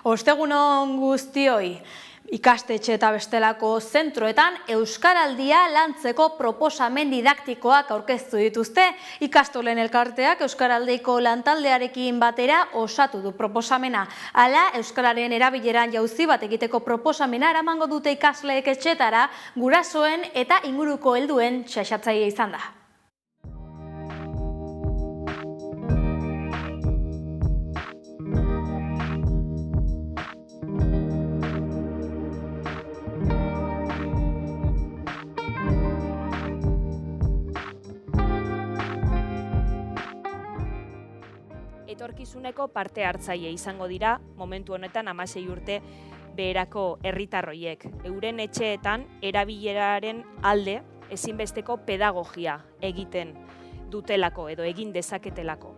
Ostegunon guztioi, ikastetxe eta bestelako zentroetan Euskaraldia lantzeko proposamen didaktikoak aurkeztu dituzte. Ikastolen elkarteak Euskaraldiko lantaldearekin batera osatu du proposamena. Hala, Euskararen erabileran jauzi bat egiteko proposamena eramango dute ikasleek etxetara, gurasoen eta inguruko helduen xaxatzaile izan da. Etorkizuneko parte hartzaile izango dira, momentu honetan 16 urte beherako herritarroiek. Euren etxeetan erabileraren alde ezinbesteko pedagogia egiten dutelako edo egin dezaketelako.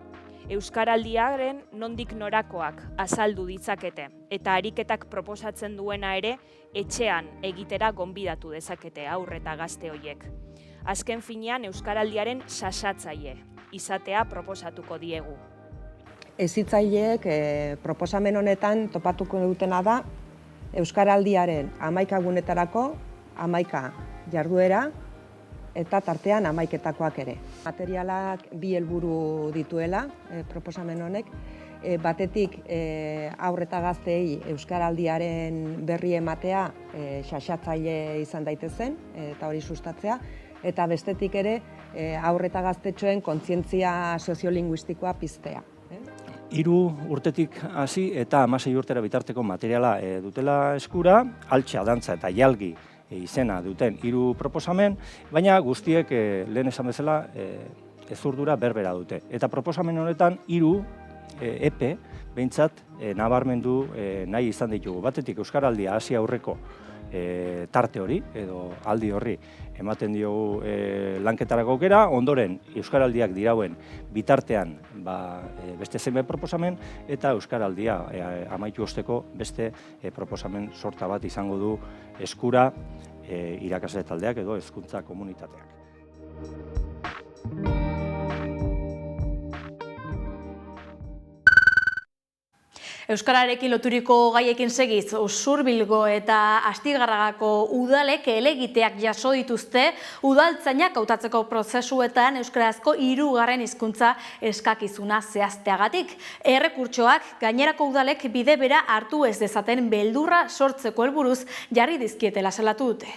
Euskaraldiaren nondik norakoak azaldu ditzakete eta ariketak proposatzen duena ere etxean egitera gonbidatu dezakete haur eta gazte hoiek. Azken finean Euskaraldiaren xaxatzaile izatea proposatuko diegu. Hezitzaileek proposamen honetan topatuko dutena da Euskaraldiaren 11 gunetarako 11 jarduera eta tartean 11ketakoak ere. Materialak bi helburu dituela proposamen honek. Batetik haur eta gazteei Euskaraldiaren berri ematea xaxatzaile izan daitezen eta hori sustatzea. Eta bestetik ere haur eta gaztetxoen kontzientzia soziolinguistikoa piztea. 3 urtetik hasi eta 16 urtera bitarteko materiala dutela eskura, altxa, dantza eta jalgi izena duten 3 proposamen, baina guztiek lehen esan bezala ezurdura berbera dute. Eta proposamen honetan 3 epe behintzat nabarmendu nahi izan ditugu. Batetik Euskaraldia hasi aurreko tarte hori edo aldi horri ematen diogu lanketarako aukera, ondoren Euskaraldiak dirauen bitartean beste zenbait proposamen eta Euskaraldia amaitu osteko beste proposamen sorta bat izango du eskura irakasle taldeak edo hezkuntza komunitateak. Euskararekin loturiko gaiekin segiz, Usurbilgo eta Astigarragako udalek helegiteak jaso dituzte udaltzainak hautatzeko prozesuetan euskarazko 3. hizkuntza eskakizuna zehazteagatik. Errekurtsoak gainerako udalek bide bera hartu ez dezaten beldurra sortzeko helburuz jarri dizkietela salatu dute.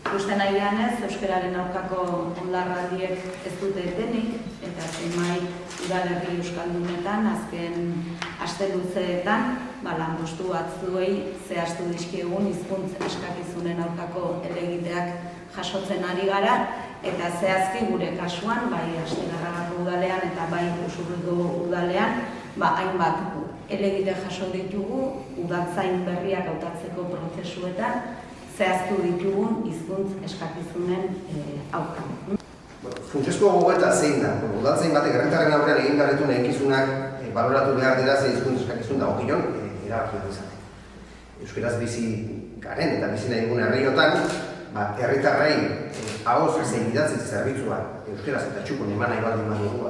Uste nahi behanez, euskararen aurkako oldarraldiek ez dute etenik, eta zenbait udalerri euskaldunetan, azken aste luzeetan, lanpostu batzuei zehaztu dizkiegun hizkuntz eskakizunen aurkako helegiteak jasotzen ari gara, eta zehazki gure kasuan, bai Astigarragako udalean eta bai Usurbilgo udalean, hainbat helegite jaso ditugu udaltzain berriak hautatzeko prozesuetan, zehaztu ditugun hizkuntz eskakizunen aurka. Funtsezko gogoeta zein da? Udaltzain batek herritarren aurrean egin behar dituen egikizunak baloratu behar dira ze hizkuntz eskakizun dagokion erabaki izate. Euskaraz bizi garen eta bizi nahi dugun herriotan, herritarrei ahoz zein idatzi zerbitzua euskaraz eta txukun eman nahi baldin badugu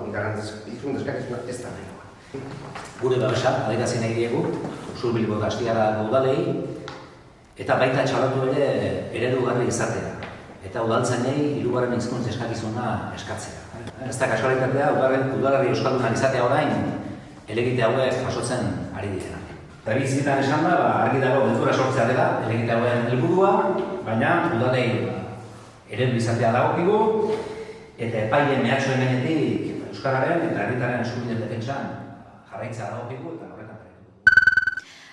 hizkuntz eskakizuna ez da nahi. Gure babesa adierazi nahi diegu Usurbilgo eta Astigarragako udalei eta baita txalatu ere eredugarri izatea. Eta udaltzainei 3. hizkuntz eskakizuna eskatzea. Ez da kasualitatea, udalerri euskaldunak izatea orain helegite hauek jasotzen ari direna. Eta bizitan esan da, argi dago beldurra sortzea dela helegite hauen helburua, baina udalei eredu izatea dagokigu eta epaile mehatxoen gainetik euskararen eta herritarren eskubideen defentsan jarraitzea dagokigu eta horretan.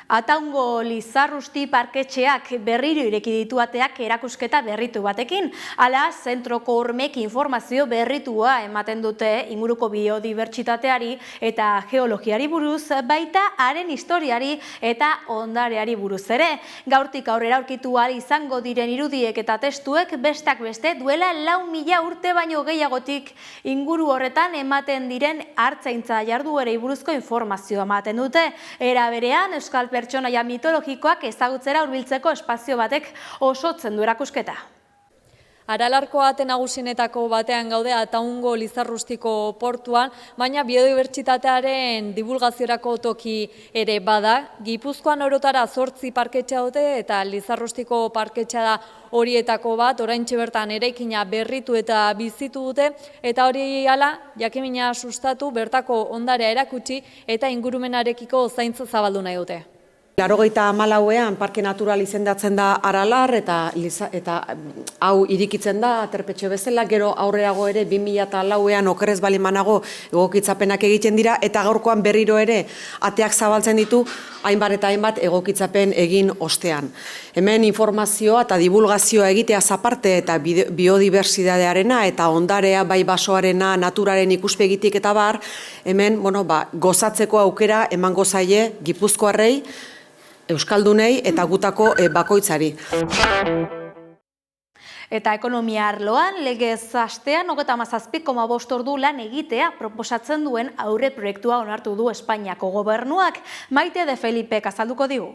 Ataungo Lizarrusti parketxeak berriro ireki ditu ateak erakusketa berritu batekin. Hala, zentroko hormek informazio berritua ematen dute inguruko biodibertsitateari eta geologiari buruz, baita haren historiari eta ondareari buruz ere. Gaurtik aurrera aurkitu ahal izango diren irudiek eta testuek bestak beste duela 4.000 urte baino gehiagotik inguru horretan ematen diren hartzaintza jarduerei buruzko informazioa ematen dute. Era berean, Euskal pertsonaia mitologikoak ezagutzera hurbiltzeko espazio batek osotzen du erakusketa. Aralarko ate nagusienetako batean gaude Ataungo Lizarrustiko portuan, baina biodibertsitatearen divulgaziorako toki ere bada. Gipuzkoan orotara 8 parketxa dute eta Lizarrustiko parketxa da horietako bat, oraintxe bertan eraikina berritu eta bizitu dute, eta hori hala, jakimina sustatu, bertako ondarea erakutsi eta ingurumenarekiko zaintza zabaldu nahi dute. 84ean parke natural izendatzen da Aralar eta hau irikitzen da aterpetxe bezala, gero aurrerago ere 2004ean okerrez bali manago egokitzapenak egiten dira eta gaurkoan berriro ere ateak zabaltzen ditu hainbat eta hainbat egokitzapen egin ostean. Hemen informazioa eta divulgazioa egitea aparte eta biodibertsitatearena eta ondarea bai basoarena, naturaren ikuspegitik eta bar, hemen gozatzeko aukera emango zaie Gipuzkoarrei, Euskaldunei eta gutako bakoitzari. Eta ekonomia arloan, legez astean 37,5 ordu lan egitea proposatzen duen aurre proiektua onartu du Espainiako gobernuak. Maite de Felipek azalduko digu.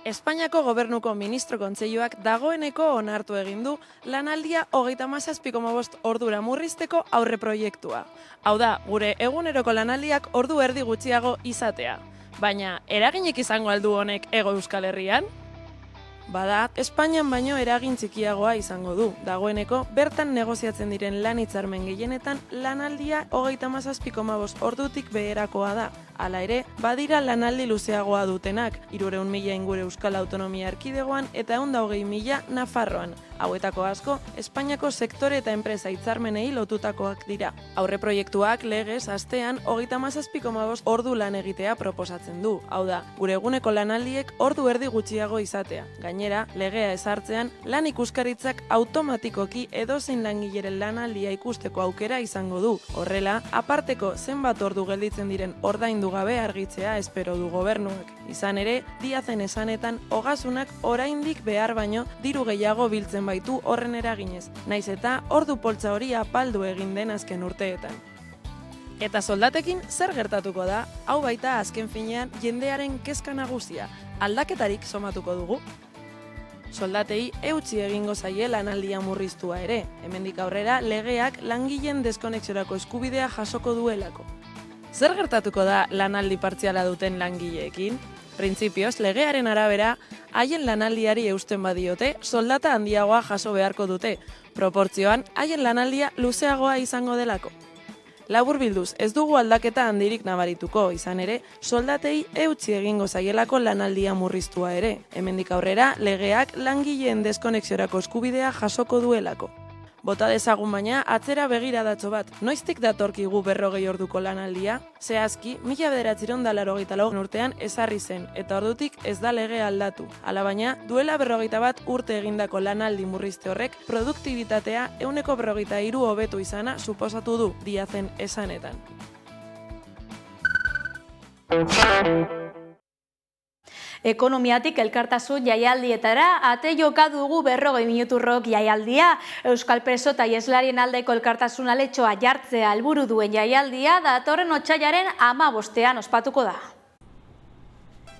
Espainiako gobernuko ministro kontseiluak dagoeneko onartu egin du lanaldia 37,5 ordura murrizteko aurre proiektua. Hau da, gure eguneroko lanaldiak ordu erdi gutxiago izatea. Baina, eraginik izango aldu honek Hego Euskal Herrian? Bada, Espainian baino eragin txikiagoa izango du. Dagoeneko, bertan negoziatzen diren lan hitzarmen gehienetan lanaldia 37,5 ordutik beherakoa da. Hala ere, badira lanaldi luzeagoa dutenak, 300.000 inguru Euskal Autonomia Erkidegoan eta 120.000 Nafarroan. Hauetako asko, Espainiako sektore eta enpresa hitzarmenei lotutakoak dira. Aurre proiektuak legez astean 37,5 ordu lan egitea proposatzen du. Hau da, gure eguneko lanaldiek ordu erdi gutxiago izatea. Gainera, legea ezartzean, lan ikuskaritzak automatikoki edozein langileren lanaldia ikusteko aukera izango du. Horrela, aparteko zenbat ordu gelditzen diren ordaindu gabe argitzea espero du gobernuak. Izan ere, Diazen esanetan, ogasunak oraindik behar baino diru gehiago biltzen baitu horren eraginez, naiz eta ordu poltsa hori apaldu egin den azken urteetan. Eta soldatekin zer gertatuko da, hau baita azken finean jendearen kezka nagusia, aldaketarik somatuko dugu. Soldatei eutsi egingo zaie lanaldia murriztua ere, hemendik aurrera legeak langileen deskonexiorako eskubidea jasoko duelako. Zer gertatuko da lanaldi partziala duten langileekin? Printzipioz, legearen arabera, haien lanaldiari eusten badiote, soldata handiagoa jaso beharko dute, proportzioan haien lanaldia luzeagoa izango delako. Laburbilduz, ez dugu aldaketa handirik nabarituko, izan ere, soldatei eutsi egingo zaielako lanaldia murriztua ere. Hemendik aurrera, legeak langileen deskonexiorako eskubidea jasoko duelako. Bota dezagun baina, atzera begiradatxo bat, noiztik datorkigu 40 orduko lanaldia? Zehazki, 1984 urtean ezarri zen, eta ordutik ez da lege aldatu. Hala baina, duela 41 urte egindako lanaldi murrizte horrek, produktibitatea 143 hobetu izana suposatu du Diazen esanetan. Ekonomiatik elkartasun jaialdietara ate joka dugu 40 minuturrok jaialdia. Euskal preso eta iheslarien aldeko elkartasun aletxoa jartzea helburu duen jaialdia datorren otsailaren 15ean ospatuko da.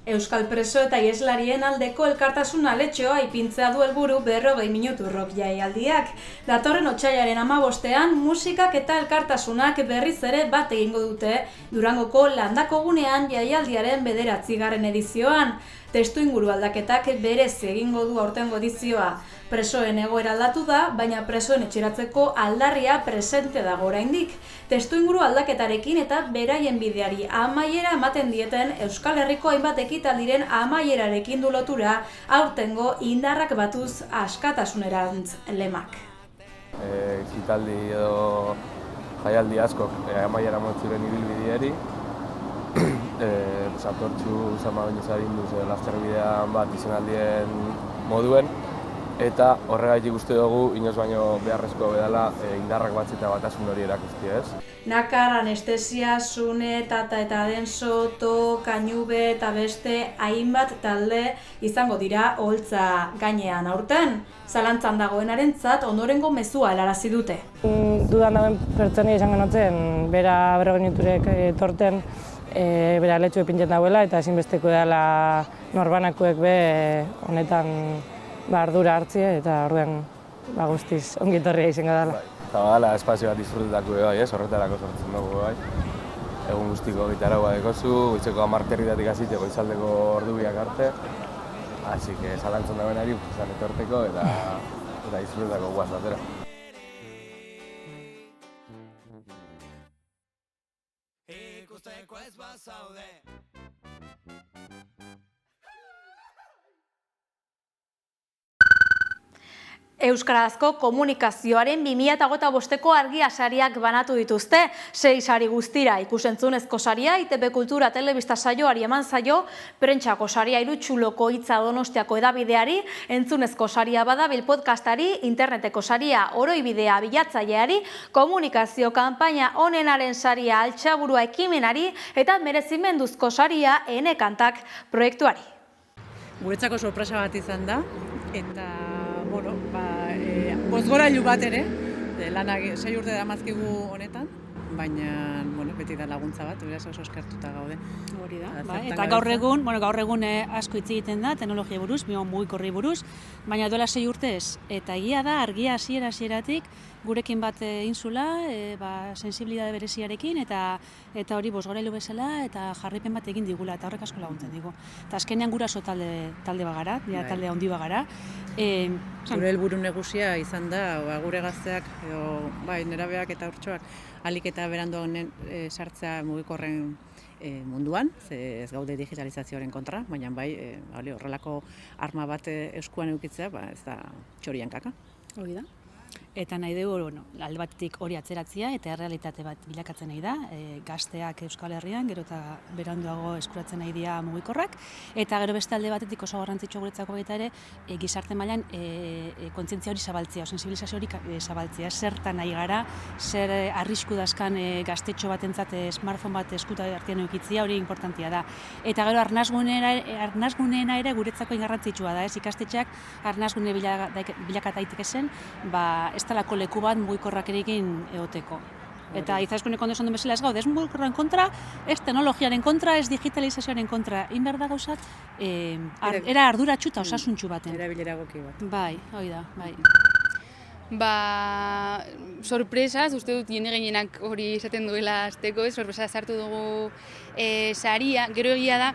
Euskal preso eta iheslarien aldeko elkartasun aletxoa ipintzea du helburu 40 minuturrok jaialdiak. Datorren otsailaren 15ean musikak eta elkartasunak berriz ere bat egingo dute Durangoko Landako gunean jaialdiaren 9. edizioan. Testu inguru aldaketak berez egingo du aurtengo edizioa. Presoen egoera aldatu da, baina presoen etxeratzeko aldarria presente dago oraindik. Testu inguru aldaketarekin eta beraien bideari amaiera ematen dieten Euskal Herriko hainbat ekitaldiren amaierarekin du lotura aurtengo indarrak batuz askatasunerantz lemak. Ekitaldi edo jaialdi askok amaiera motzuren ibilbideari. Satortxu zama baino zabinduz lasterbidean bat izenaldien moduen, eta horregaitik uste dugu inoz baino beharrezko bedala indarrak batzi eta batasun hori erakusti, ez? Nakar, anestesia, sune, tata eta denso, to, kainube eta beste hainbat talde izango dira oholtza gainean aurten. Zalantzan dagoenarentzat ondorengo mezua helarazi dute. Dudan dagoen pertsoni izango notzen, bera 40 minuturek torten bera letxu epintzen dauela eta ezinbesteko dela norbanakoek be honetan ardura hartzia eta orduan guztiz ongi etorria izango dela. Eta badala espazio bat disfrutetako bai, horretarako sortzen dugu bai. Egun guztiko gitaragoa dekozu, goizeko 10:00 hasite goizaldeko ordu biak arte. Así que zalantzan dagoenari izan etorteko eta disfrutetako guaz batera. Euskarazko komunikazioaren 2025ko argia sariak banatu dituzte, 6 sari guztira, ikusentzunezko saria, ITB Kultura telebista saioari eman zaio, Prentsako saria Irutxuloko Hitza Donostiako edabideari, entzunezko saria Badabil podcastari, interneteko saria Oroibidea bilatzaileari, komunikazio kanpaina onenaren saria Altxaburua ekimenari eta merezimenduzko saria Ene Kantak proiektuari. Guretzako sorpresa bat izan da, eta bozgorailu bat ere, lanak 6 urte daramazkigu honetan, baina beti da laguntza bat, beraz oso eskertuta gaude. Hori da, eta gaur egun asko hitz egiten da, teknologia buruz, mugikorrei buruz, baina duela 6 urte ez, eta egia da, argia hasieratik gurekin bat inzula, sensibilidade bereziarekin, eta hori bozgorailu bezala, eta jarraipen bat egin digula, eta horrek asko laguntzen digu. Eta azkenean guraso talde bagara, talde handi bagara. Gure helburu nagusia izan da, gure gazteak, nerabeak eta urtsoak, ahalik eta beranduan sartzea mugikorren munduan, ez gaude digitalizazioaren kontra, baina horrelako arma bat eskuan edukitzea, ez da txorian kaka. Hori da. Eta nahi dugu, alde batetik hori atzeratzea eta errealitate bat bilakatzen nahi da, gazteak Euskal Herrian, gero eta beranduago eskuratzen nahi dira mugikorrak, eta gero beste alde batetik oso garrantzitsua guretzako baita ere, gizarte mailan kontzientzia hori zabaltzea, sensibilizazio hori zabaltzea, zertan nahi gara, zer arrisku dazkan gaztetxo batentzat smartphone bat eskuta artean eukitzia, hori importantia da. Eta gero arnazguneena ere guretzako garrantzitsua da, ikastetxeak arnazgune bilakata daiteke zen, ez talako leku bat mugikorrak erekin egoteko. Eta Izaskune kondo esan duen bezala ez gaude, ez mugikorraren kontra, ez teknologiaren kontra, ez digitalizazioaren kontra. Egin behar da gauzak, era arduratsu eta osasuntsu baten. Erabilera egoki bat. Bai, hori da, bai. Sorpresaz, uste dut jende gehienak hori esaten duela azteko, sorpresa sartu dugu saria, gero egia da,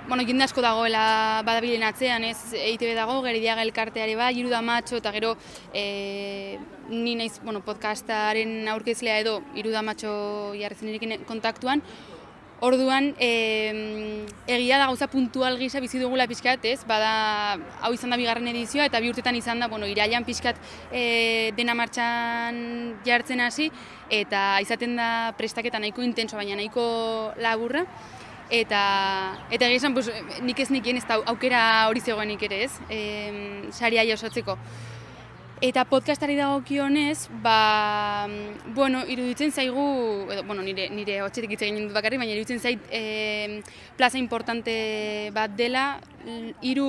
jende asko dagoela Badabilen atzean, ez EITB dago, Geridiaga elkarteare bai, Iruda Matxo, eta gero ni naiz podcastaren aurkezlea edo Iruda Matxo jarretzen erekin kontaktuan. Orduan, egia da gauza puntual gisa bizi dugula pixkat, ez? Hau izan da 2. edizioa eta 2 urtetan izan da, irailean pixkat dena martxan jartzen hasi, eta izaten da prestaketa nahiko intenso, baina nahiko laburra. Eta egia esan, nik ez nikien ez da aukera hori zegoenik ere ez, saria jasotzeko. Eta podcastari dagokionez, iruditzen zaigu, nire hotxetik hitz egin dut bakarrik, baina iruditzen zait plaza importante bat dela, 3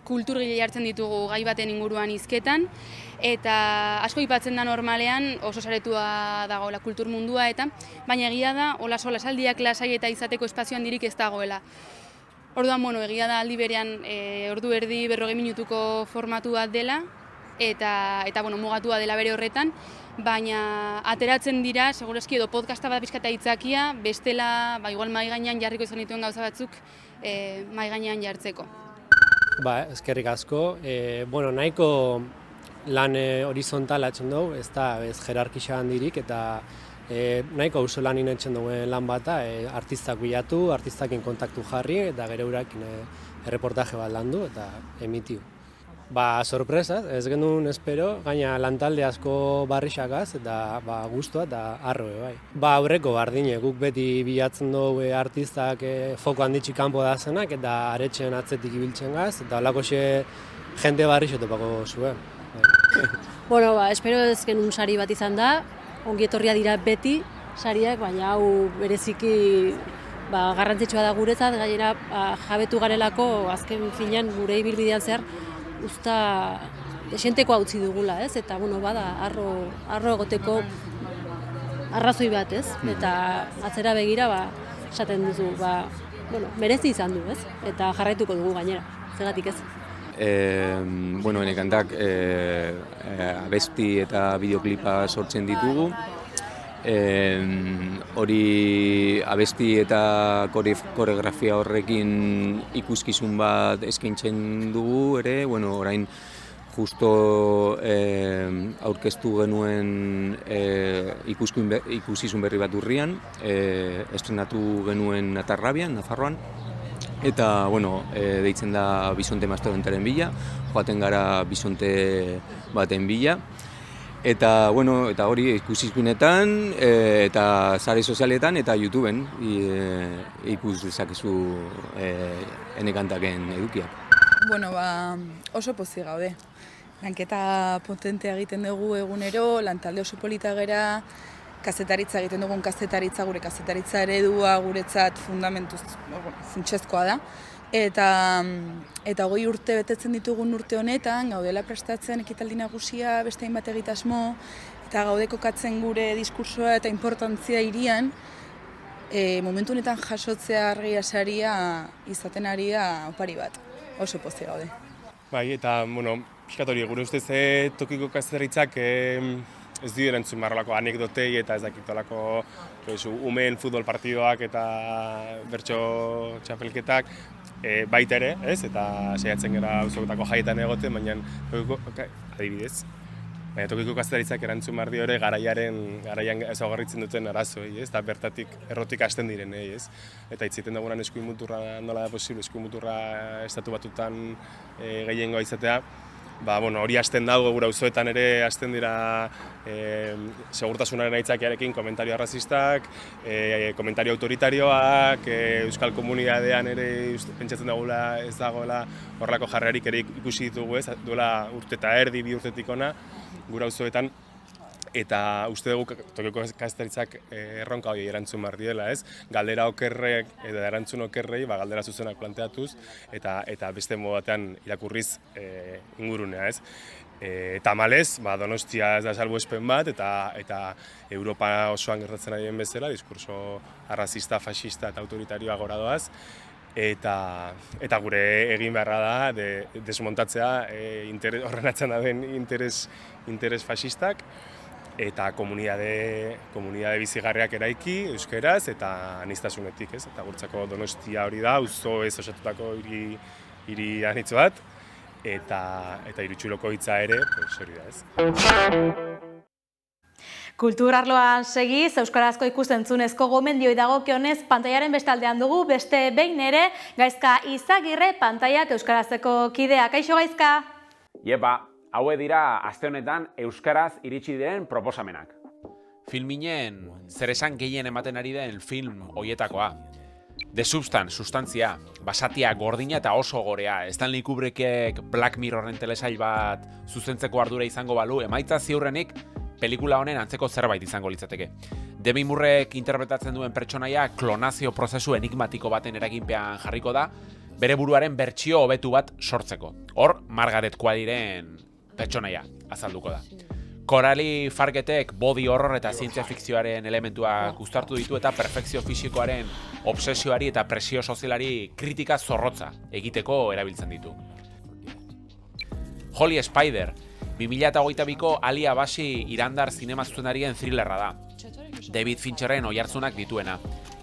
kulturgile jartzen ditugu gai baten inguruan hizketan, eta asko aipatzen da normalean oso saretua dagoela kultur mundua, baina egia da, hola solasaldiak lasai eta izateko espazio handirik ez dagoela. Orduan, egia da aldi berean ordu erdi 40 minutuko formatu bat dela, eta mugatua dela bere horretan, baina ateratzen dira, segurazki edo podcasta bat pixka eta hitzakia, bestela, igual mahai gainean jarriko izan dituen gauza batzuk mahai gainean jartzeko. Eskerrik asko. Nahiko lan horizontala etxen dugu, ez da jerarkisa handirik, eta nahiko auzo lan etxen duen lan bata, artistak bilatu, artistakin kontaktu jarri, eta gero urakin erreportaje bat landu eta emitiu. Sorpresa, ez genuen espero, gaina lantalde asko barrixakaz eta guztua eta arroe bai. Aurreko bardine, guk beti bilatzen dugu artistak foko handitxik kanpo da zenak eta aretxen atzetik ibiltzen gaz, eta holako jende barrixo topako zuen. Espero ez genuen sari bat izan da, ongi etorria dira beti sariak, baina hau bereziki garrantzitsua da guretzat, gainera jabetu garelako azken finean gure ibilbidean zehar usta desentekoa utzi dugula, ez? Eta arro egoteko arrazoi bat, ez? Eta atzera begira esaten duzu, merezi izan du, ez? Eta jarraituko dugu gainera, zegatik ez? bueno, ene kantak abesti eta bideoklipa sortzen ditugu. Hori abesti eta koreografia horrekin ikuskizun bat eskaintzen dugu ere, bueno, orain justo aurkeztu genuen ikuskizun berri bat Urrian, estrenatu genuen Atarrabian, Nafarroan, eta, bueno, deitzen da Bisonte Mastodontearen bila, joaten gara bisonte baten bila. Eta, bueno, eta hori ikusizkunetan, eta sare sozialetan, eta YouTubeen ikus dezakezu ene kantaken edukiak. Bueno, oso pozik gaude. Lanketa potentea egiten dugu egunero, lantalde oso polita gera, kazetaritza egiten dugun kazetaritza, gure kazetaritza eredua guretzat funtsezkoa da. Eta 20 urte betetzen ditugun urte honetan, gaudela prestatzen ekitaldi nagusia beste hainbat egitasmo, eta gaude kokatzen gure diskursoa eta importantzia hirian, momentu honetan jasotzea argia saria izaten ari da opari bat. Oso pozik gaude. Bai, eta, bueno, pixkat hori, gure ustez tokiko kazetaritzak ez dio erantzun marrolako anekdotei eta ez dakitolako umeen futbol partidoak eta bertso txapelketak baita ere, ez? Eta saiatzen gara auzoketako jaietan egoten, baina adibidez. Baina tokiko kazetaritzak erantzun behar dio ere garaian ezaugarritzen duten arazoei, ez? Eta bertatik errotik hasten direnei, ez? Eta hitz egiten dugunan eskuin muturra nola da posible, eskuin muturra estatu batutan gehiengoa izatea. Bueno, hori hasten dago gure auzoetan ere hasten dira segurtasunaren aitzakiarekin komentario arrazistak, komentario autoritarioak, euskal komunidadean ere pentsatzen dugula ez dagoela horrelako jarrerik ere ikusi ditugu, ez? Duela urte eta erdi, 2 urtetik ona gure auzoetan. Eta uste dugu tokiko kazetaritzak erronka hori erantzun behar diela, ez? Galdera okerrek eta erantzun okerrei galdera zuzenak planteatuz eta beste modu batean irakurriz ingurunea, ez? Tamalez, Donostia ez da salbuespen bat eta Europa osoan gertatzen ari den bezala, diskurso arrazista, fascista eta autoritarioa gora doaz. Eta gure egin beharra da desmontatzea horren atzan dauden interes fascistak, eta komunidade bizigarriak eraiki euskeraz eta aniztasunetik, ez? Eta guretzako Donostia hori da, auzo ez osatutako hiri anitz bat, eta Irutxuloko hitza ere, hori da, ez? Kulturarloan segiz, euskarazko ikusentzunezko gomendioi dagokionez pantailaren bestaldean dugu, beste behin ere, Gaizka Izagirre pantaiak euskarazeko kidea. Kaixo Gaizka? Iepa! Haue dira aste honetan euskaraz iritsi diren proposamenak. Filminen zeresan gehien ematen ari den film hoietakoa. The Substance, sustantzia, basatia gordina eta oso gorea. Stanley Kubrickek Black Mirrorren telesail bat zuzentzeko ardura izango balu, emaitza ziurrenik pelikula honen antzeko zerbait izango litzateke. Demi Moorek interpretatzen duen pertsonaia klonazio prozesu enigmatiko baten eraginpean jarriko da, bere buruaren bertsio hobetu bat sortzeko. Hor, Margaret Qualleyren pertsonaia azalduko da. Coralie Fargetek body horror eta zientzia fikzioaren elementuak uztartu ditu eta perfekzio fisikoaren obsesioari eta presio sozialari kritika zorrotza egiteko erabiltzen ditu. Holy Spider, 2022ko Ali Abashi irandar zinema zuzendarien thrillerra da. David Fincherren oihartzunak dituena.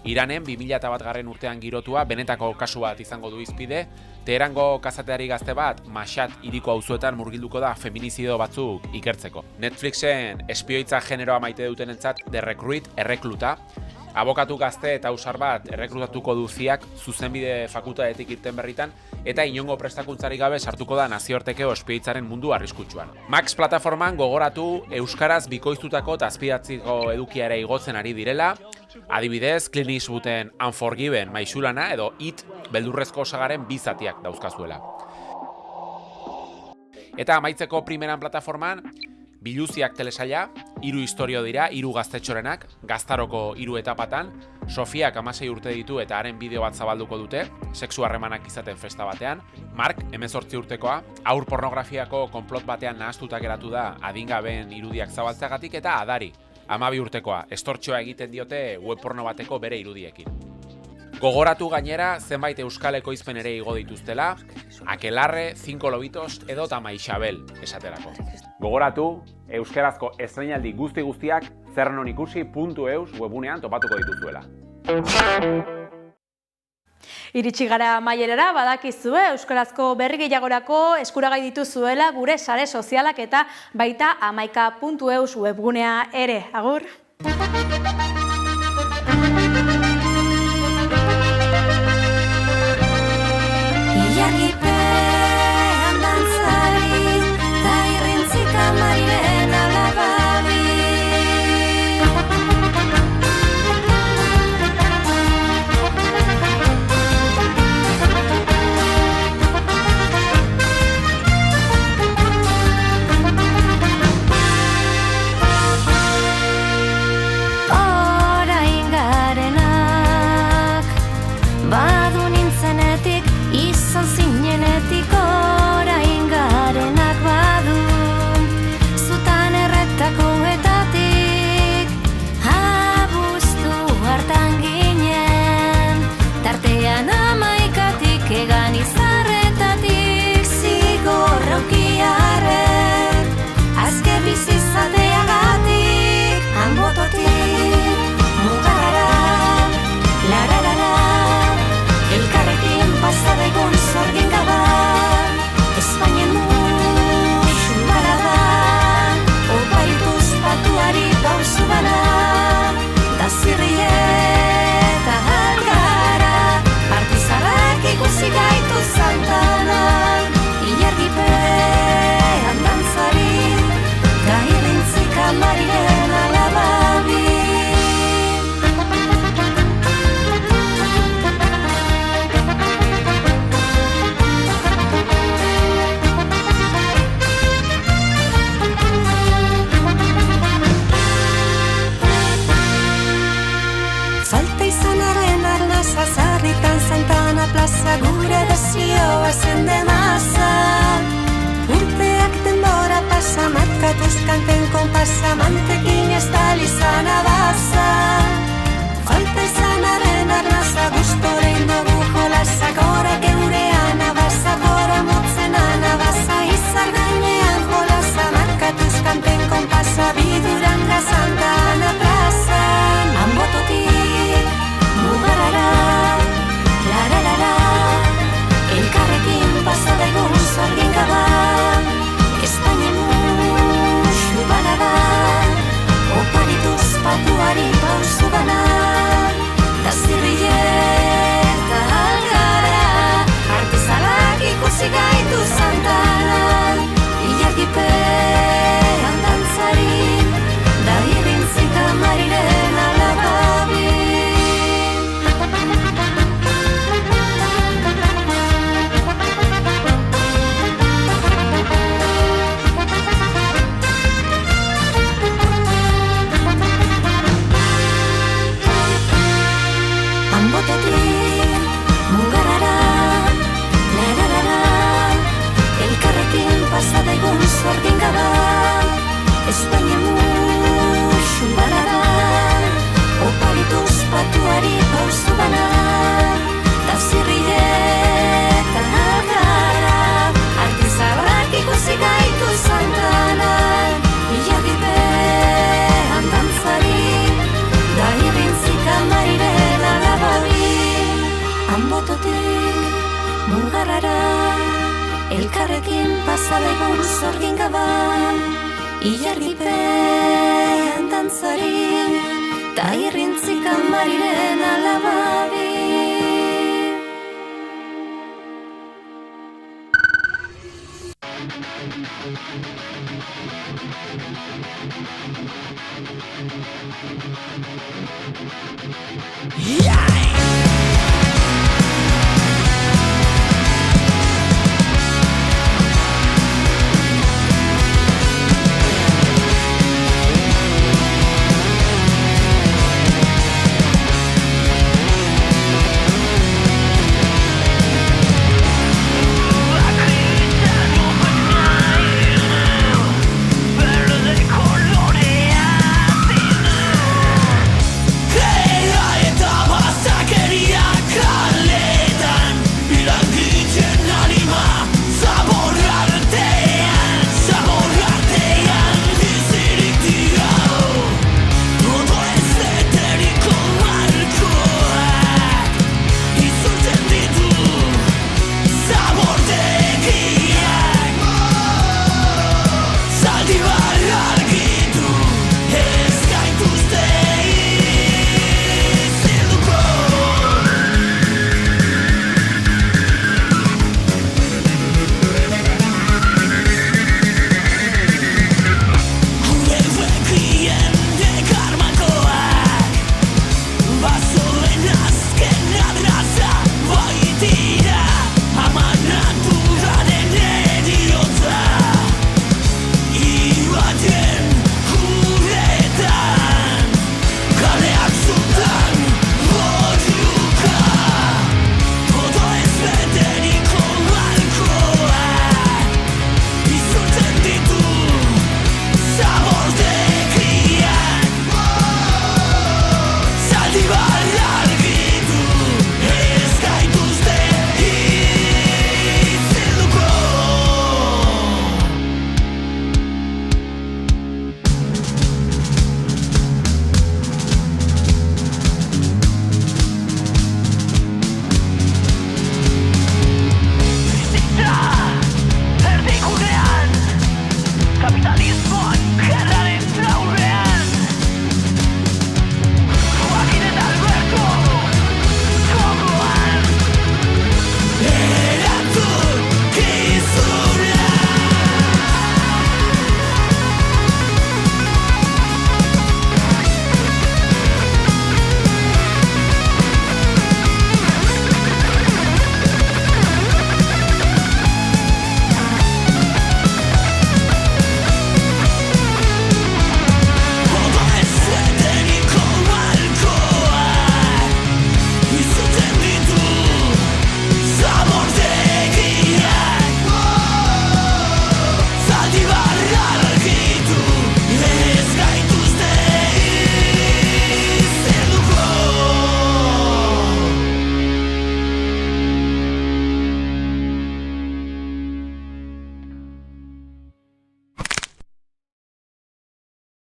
Iranen 2001 urtean girotua benetako kasu bat izango du hizpide, Teherango kazateari gazte bat Mashhad hiriko auzoetan murgilduko da feminizidio batzuk ikertzeko. Netflixen espioitza generoa maite dutenentzat The Recruit, errekluta, abokatu gazte eta ausar bat errekrutatuko duziak zuzenbide fakultatetik irten berritan eta inongo prestakuntzarik gabe sartuko da nazioarteko espioitzaren mundu arriskutsuan. Max plataforman gogoratu euskaraz bikoiztutako eta azpidatziko edukia ere igotzen ari direla, adibidez, Clint Eastwooden Unforgiven maixulana edo It beldurrezko osagaren 2 zatiak dauzkazuela. Eta amaitzeko primeran plataforman, Biluziak telesaila, 3 istorio dira, 3 gaztetxorenak, gaztaroko 3 etapatan, Sofiak 16 urte ditu eta haren bideo bat zabalduko dute, sexu harremanak izaten festa batean, Mark, 18 urtekoa, haur pornografiako konplot batean nahastuta geratu da adingabeen irudiak zabaltzeagatik, eta Adari, 12 urtekoa, estortxoa egiten diote web porno bateko bere irudiekin. Gogoratu gainera zenbait euskal ekoizpen ere igo dituztela, Akelarre, 5 lobitos edo Tama Isabel esaterako. Gogoratu, euskarazko estreinaldi guztiak zernonikusi.eus webunean topatuko dituzuela. Iritsi gara amaierara, badakizue euskarazko berri gehiagorako eskuragai dituzuela gure sare sozialak eta baita amaika.eus webgunea ere. Agur! Ilargipean dantzari, da irrintzik amairen alababi. Orain garenak, badu nintzenetik, izan zinenetik orain garenak badu. Zutan erretakoetatik, abuztu hartan ginen, tartean amaikatik egan izarretatik, zigorraukiaren, azke bizizateagatik, hanbototik, mugarara, lararara, elkarrekin pasadaigun zorgin gaban, Espainien musu balaban, oparituz batuari pausu bana, da zirrieta algara, partizarrak ikusi gaitu zantanan, ilargipean dantzari, da irrintzik amariren alababi. Falta izanaren arnaz azarritan Santana plaza gure desioa zende maza. Urteak denbora pasa, markatuz kanten konpasa, mantekin ez dalizan abaza. Falta izanaren arnaza guztorein dugu jolasa, gora geurean abaza, gora motzen anabaza, izar gainean jolasa, markatuz kanten konpasa, biduranga Santana plaza. Hanbototik, mugarara, lararara, elkarrekin pasadaigun zorgin gaban, Espainien musu balaban, oparituz batuari pausu bana, da zirrieta algara, artizalak ikusi gaitu Santanan, ilargipean dantzari, da irrintzik amariren alababi. Hanbototik, mugarara, lararara, elkarrekin pasadaigun zorgin gaban, Espainien musu balaban, oparituz batuari pausu bana, da zirrieta algara, artizarrak ikusi gaitu Santanan, ilargipean dantzari, da irrintzik amariren alababi. Hanbototik, mugarara, elkarrekin pasadaigun zorgin gaban, ilargipean dantzari, da irrintzik amariren alababi. Yeah!